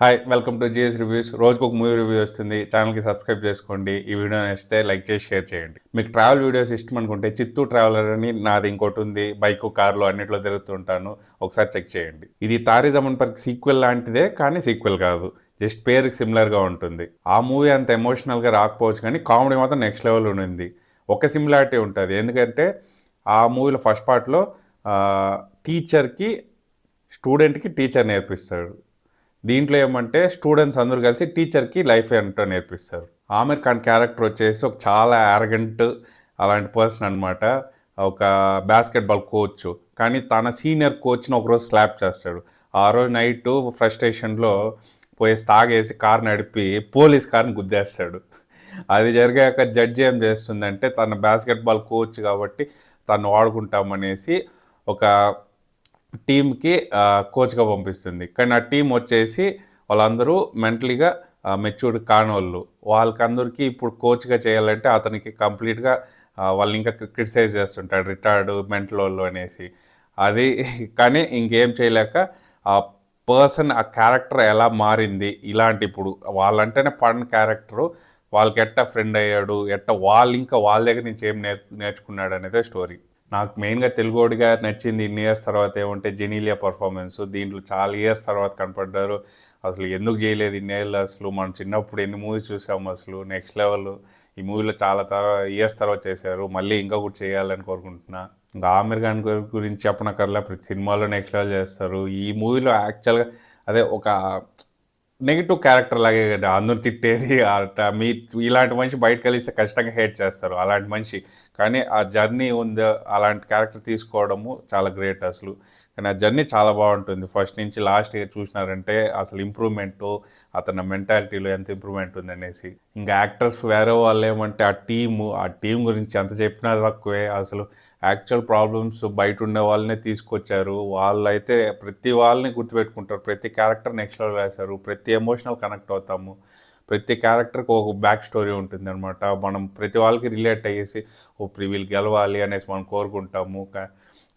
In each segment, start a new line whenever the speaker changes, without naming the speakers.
Hi welcome to GS reviews. రోజుకు ఒక movie review వస్తుంది. ఛానల్కి సబ్స్క్రైబ్ చేసుకోండి. ఈ వీడియో నచ్చితే లైక్ చేసి షేర్ చేయండి. మీకు ట్రావెల్ వీడియోస్ ఇష్టం అనుకుంటే చిత్తూ ట్రావెలర్ అని నాది ఇంకోటి ఉంది. బైక్ కార్లో అన్నిట్లో తిరుగుతుంటాను. ఒకసారి చెక్ చేయండి. ఇది తారీ జమన్ పర్కి సీక్వెల్ లాంటిదే, కానీ సీక్వెల్ కాదు. జస్ట్ పేరుకి సిమిలర్గా ఉంటుంది. ఆ మూవీ అంత ఎమోషనల్గా రాకపోవచ్చు, కానీ కామెడీ మాత్రం నెక్స్ట్ లెవెల్ ఉంది. ఒక సిమిలారిటీ ఉంటుంది. ఎందుకంటే ఆ మూవీలో ఫస్ట్ పార్ట్లో టీచర్కి స్టూడెంట్కి టీచర్ నేర్పిస్తాడు. దీంట్లో ఏమంటే స్టూడెంట్స్ అందరూ కలిసి టీచర్కి లైఫ్ ఏంటో నేర్పిస్తారు. ఆమిర్ ఖాన్ క్యారెక్టర్ వచ్చేసి ఒక చాలా యారగెంట్ అలాంటి పర్సన్ అనమాట. ఒక బాస్కెట్బాల్ కోచ్, కానీ తన సీనియర్ కోచ్ని ఒకరోజు స్లాప్ చేస్తాడు. ఆ రోజు నైట్ ఫ్రస్ట్రేషన్లో పోయి తాగేసి కార్ నడిపి పోలీస్ కార్ని గుద్దేస్తాడు. అది జరిగాక జడ్జి ఏం చేస్తుందంటే తన బాస్కెట్బాల్ కోచ్ కాబట్టి తను వాడుకుంటామనేసి ఒక టీంకి కోచ్గా పంపిస్తుంది. కానీ ఆ టీం వచ్చేసి వాళ్ళందరూ మెంటలీగా మెచ్యూర్డ్ కానోళ్ళు. వాళ్ళకందరికీ ఇప్పుడు కోచ్గా చేయాలంటే అతనికి కంప్లీట్గా వాళ్ళు ఇంకా క్రిటిసైజ్ చేస్తుంటాడు, రిటైర్డ్ మెంటల్ వాళ్ళు అనేసి. అది కానీ ఇంకేం చేయలేక ఆ పర్సన్, ఆ క్యారెక్టర్ ఎలా మారింది, ఇలాంటి ఇప్పుడు వాళ్ళంటేనే పడిన క్యారెక్టరు వాళ్ళకి ఎట్ట ఫ్రెండ్ అయ్యాడు, ఎట్ట వాళ్ళు ఇంకా వాళ్ళ దగ్గర నుంచి ఏం నేర్చుకున్నాడు అనేదే స్టోరీ. నాకు మెయిన్గా తెలుగోడిగా నచ్చింది ఇన్ని ఇయర్స్ తర్వాత ఏమంటే జెనీలియా పర్ఫార్మెన్స్. దీంట్లో చాలా ఇయర్స్ తర్వాత కనపడ్డారు. అసలు ఎందుకు చేయలేదు ఇన్నేళ్ళు, అసలు మనం చిన్నప్పుడు ఎన్ని మూవీస్ చూసాము, అసలు నెక్స్ట్ లెవెల్. ఈ మూవీలో చాలా ఇయర్స్ తర్వాత చేశారు. మళ్ళీ ఇంకా కూడా చేయాలని కోరుకుంటున్నా. ఇంకా ఆమిర్ ఖాన్ గురించి చెప్పనక్కర్లా, ప్రతి సినిమాలో నెక్స్ట్ లెవెల్ చేస్తారు. ఈ మూవీలో యాక్చువల్గా అదే ఒక నెగిటివ్ క్యారెక్టర్ లాగే కదా, అందరూ తిట్టేది. మీ ఇలాంటి మనిషి బయట కలిస్తే ఖచ్చితంగా హేట్ చేస్తారు, అలాంటి మనిషి. కానీ ఆ జర్నీ ఉందో అలాంటి క్యారెక్టర్ తీసుకోవడము చాలా గ్రేట్ అసలు. కానీ ఆ జర్నీ చాలా బాగుంటుంది. ఫస్ట్ నుంచి లాస్ట్ ఇయర్ చూసినారంటే అసలు ఇంప్రూవ్మెంటు, అతని మెంటాలిటీలో ఎంత ఇంప్రూవ్మెంట్ ఉందనేసి. ఇంకా యాక్టర్స్ వేరే వాళ్ళు ఏమంటే ఆ టీం గురించి ఎంత చెప్పినా తక్కువే. అసలు యాక్చువల్ ప్రాబ్లమ్స్ బయట ఉండే వాళ్ళనే తీసుకొచ్చారు. వాళ్ళైతే ప్రతి వాళ్ళని గుర్తుపెట్టుకుంటారు. ప్రతి క్యారెక్టర్ నెక్స్ట్ లెవెల్ వేశారు. ప్రతి ఎమోషనల్ కనెక్ట్ అవుతాము. ప్రతి క్యారెక్టర్కి ఒక బ్యాక్ స్టోరీ ఉంటుంది అనమాట. మనం ప్రతి వాళ్ళకి రిలేట్ అయ్యేసి వీళ్ళు గెలవాలి అనేసి మనం కోరుకుంటాము.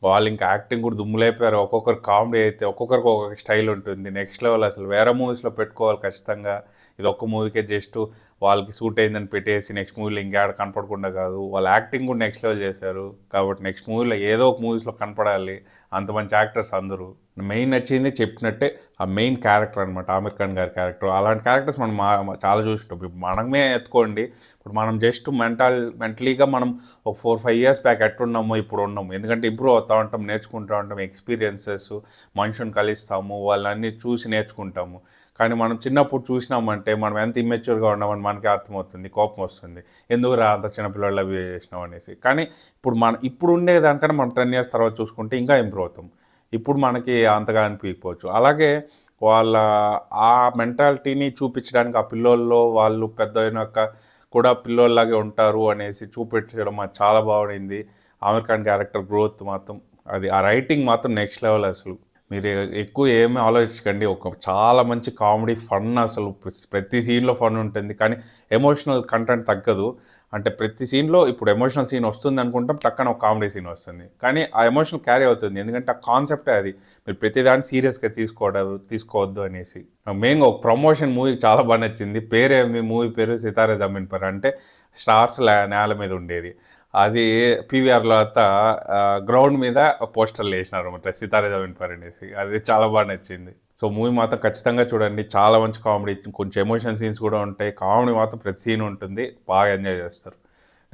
వాళ్ళు ఇంకా యాక్టింగ్ కూడా దుమ్ములైపోయారు. ఒక్కొక్కరు కామెడీ అయితే ఒక్కొక్కరికి ఒక్కొక్క స్టైల్ ఉంటుంది. నెక్స్ట్ లెవెల్ అసలు. వేరే మూవీస్లో పెట్టుకోవాలి ఖచ్చితంగా. ఇది ఒక్క మూవీకే జస్ట్ వాళ్ళకి సూట్ అయిందని పెట్టేసి నెక్స్ట్ మూవీలో ఇంకేడ కనపడకుండా కాదు. వాళ్ళ యాక్టింగ్ కూడా నెక్స్ట్ లెవెల్ చేశారు. కాబట్టి నెక్స్ట్ మూవీలో ఏదో ఒక మూవీస్లో కనపడాలి. అంత మంచి యాక్టర్స్ అందరూ. మెయిన్ నచ్చింది చెప్పినట్టే ఆ మెయిన్ క్యారెక్టర్ అనమాట, ఆమిర్ ఖాన్ గారి క్యారెక్టర్. అలాంటి క్యారెక్టర్స్ మనం చాలా చూస్తుంటాం. ఇప్పుడు మనమే ఎత్తుకోండి, ఇప్పుడు మనం జస్ట్ మెంటలీగా మనం ఒక 4-5 ఇయర్స్ బ్యాక్ ఎట్టున్నామో ఇప్పుడు ఉన్నాము. ఎందుకంటే ఇంప్రూవ్ అవుతూ ఉంటాం, నేర్చుకుంటూ ఉంటాం, ఎక్స్పీరియన్సెస్, మనుషుని కలుస్తాము, వాళ్ళన్నీ చూసి నేర్చుకుంటాము. కానీ మనం చిన్నప్పుడు చూసినామంటే మనం ఎంత ఇమ్మెచ్యూర్గా ఉన్నామని మనకే అర్థమవుతుంది, కోపం వస్తుంది. ఎందుకు రా అంత చిన్నపిల్లలు అవి చేసినాం అనేసి. కానీ ఇప్పుడు ఉండే దానికన్నా మనం 10 ఇయర్స్ తర్వాత చూసుకుంటే ఇంకా ఇంప్రూవ్ అవుతాం. ఇప్పుడు మనకి అంతగా అనిపించకపోవచ్చు. అలాగే వాళ్ళ ఆ మెంటాలిటీని చూపించడానికి ఆ పిల్లోల్లో వాళ్ళు పెద్ద అయినాక కూడా పిల్లోల్లాగే ఉంటారు అనేసి చూపించడం అది చాలా బాగుండింది. ఆమిర్ ఖాన్ క్యారెక్టర్ గ్రోత్ మాత్రం, అది ఆ రైటింగ్ మాత్రం నెక్స్ట్ లెవెల్ అసలు. మీరు ఎక్కువ ఏమీ ఆలోచించకండి. చాలా మంచి కామెడీ ఫన్, అసలు ప్రతి సీన్లో ఫన్ ఉంటుంది. కానీ ఎమోషనల్ కంటెంట్ తగ్గదు. అంటే ప్రతి సీన్లో ఇప్పుడు ఎమోషనల్ సీన్ వస్తుంది అనుకుంటాం, పక్కన ఒక కామెడీ సీన్ వస్తుంది. కానీ ఆ ఎమోషనల్ క్యారీ అవుతుంది. ఎందుకంటే ఆ కాన్సెప్టే అది. మీరు ప్రతిదాన్ని సీరియస్గా తీసుకోవద్దు అనేసి. మెయిన్గా ఒక ప్రమోషన్ మూవీకి చాలా బాగా నచ్చింది. పేరేమి మూవీ పేరు? సితారే జమీన్ పర్. అంటే స్టార్స్ నేల మీద ఉండేది. అది పీవీఆర్లో అంతా గ్రౌండ్ మీద పోస్టర్లు వేసినారు అనమాట, సితారే జమీన్ పర్ అనేసి. అది చాలా బాగా నచ్చింది. సో మూవీ మాత్రం ఖచ్చితంగా చూడండి. చాలా మంచి కామెడీ, కొంచెం ఎమోషన్ సీన్స్ కూడా ఉంటాయి. కామెడీ మాత్రం ప్రతి సీన్ ఉంటుంది. బాగా ఎంజాయ్ చేస్తారు.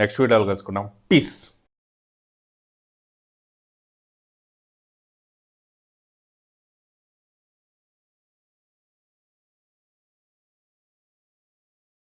నెక్స్ట్ వీడియోలో కలుసుకుందాం. పీస్.